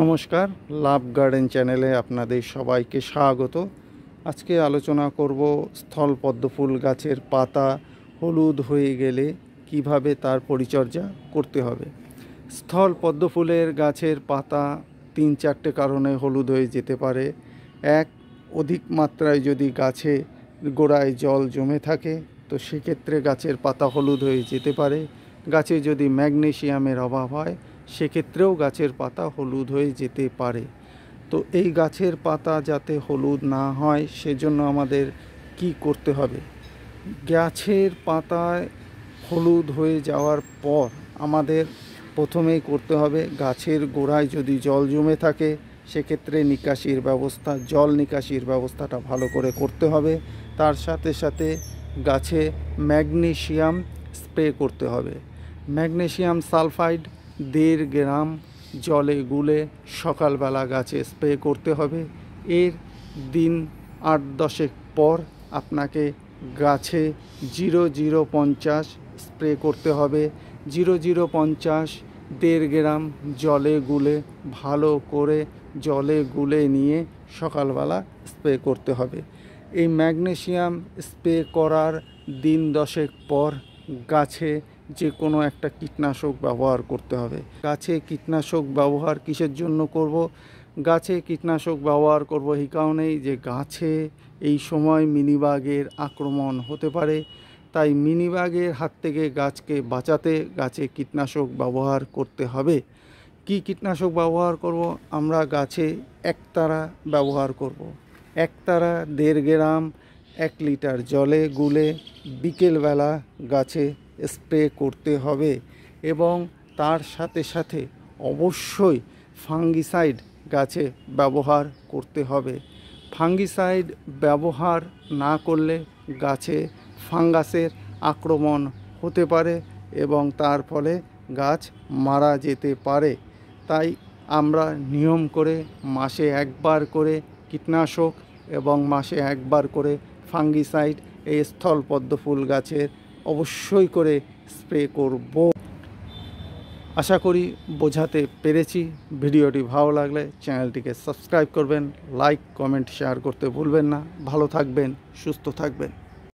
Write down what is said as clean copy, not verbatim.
নমস্কার, লাভ গার্ডেন চ্যানেলে আপনাদের সবাইকে স্বাগত। আজকে আলোচনা করব স্থলপদ্ম ফুল গাছের পাতা হলুদ হয়ে গেলে কিভাবে তার পরিচর্যা করতে হবে। স্থলপদ্ম ফুলের গাছের পাতা 3-4টে কারণে হলুদ হয়ে যেতে পারে। এক, অধিক মাত্রায় যদি গাছে গোড়ায় জল জমে থাকে তো সেক্ষেত্রে গাছের পাতা হলুদ হয়ে যেতে পারে। গাছে যদি ম্যাগনেসিয়ামের অভাব হয় সেক্ষেত্রেও গাছের পাতা হলুদ হয়ে যেতে পারে। তো এই গাছের পাতা যাতে হলুদ না হয় সেজন্য আমাদের কি করতে হবে? গাছের পাতায় হলুদ হয়ে যাওয়ার পর আমাদের প্রথমেই করতে হবে, গাছের গোড়ায় যদি জল জমে থাকে সেক্ষেত্রে নিকাশির ব্যবস্থা, জল নিকাশির ব্যবস্থাটা ভালো করে করতে হবে। তার সাথে সাথে গাছে ম্যাগনেসিয়াম স্প্রে করতে হবে। ম্যাগনেসিয়াম সালফাইড 1.5 গ্রাম জলে গুলে সকালবেলা গাছে স্প্রে করতে হবে। এর দিন 8-10 পর আপনাকে গাছে 0050 স্প্রে করতে হবে। 0050 1.5 গ্রাম জলে গুলে ভালো করে জলে গুলে নিয়ে সকালবেলা স্প্রে করতে হবে। এই ম্যাগনেসিয়াম স্প্রে করার দিন 10 পর গাছে যে কোনো একটা কীটনাশক ব্যবহার করতে হবে। গাছে কীটনাশক ব্যবহার কিসের জন্য করব? গাছে কীটনাশক ব্যবহার করব এই কারণেই যে গাছে এই সময় মিলিবাগের আক্রমণ হতে পারে। তাই মিলিবাগের হাত থেকে গাছকে বাঁচাতে গাছে কীটনাশক ব্যবহার করতে হবে। কি কীটনাশক ব্যবহার করব? আমরা গাছে একতারা ব্যবহার করব। একতারা 1.5 গ্রাম 1 লিটার জলে গুলে বিকেলবেলা গাছে স্প্রে করতে হবে এবং তার সাথে সাথে অবশ্যই ফাঙ্গিসাইড গাছে ব্যবহার করতে হবে। ফাঙ্গিসাইড ব্যবহার না করলে গাছে ফাঙ্গাসের আক্রমণ হতে পারে এবং তার ফলে গাছ মারা যেতে পারে। তাই আমরা নিয়ম করে মাসে একবার করে কীটনাশক এবং মাসে একবার করে ফাঙ্গিসাইড এই স্থলপদ্ম ফুল গাছের অবশ্যই করে স্প্রে করব। আশা করি বোঝাতে পেরেছি। ভিডিওটি ভালো লাগলে চ্যানেলটিকে সাবস্ক্রাইব করবেন, লাইক, কমেন্ট, শেয়ার করতে ভুলবেন না। ভালো থাকবেন, সুস্থ থাকবেন।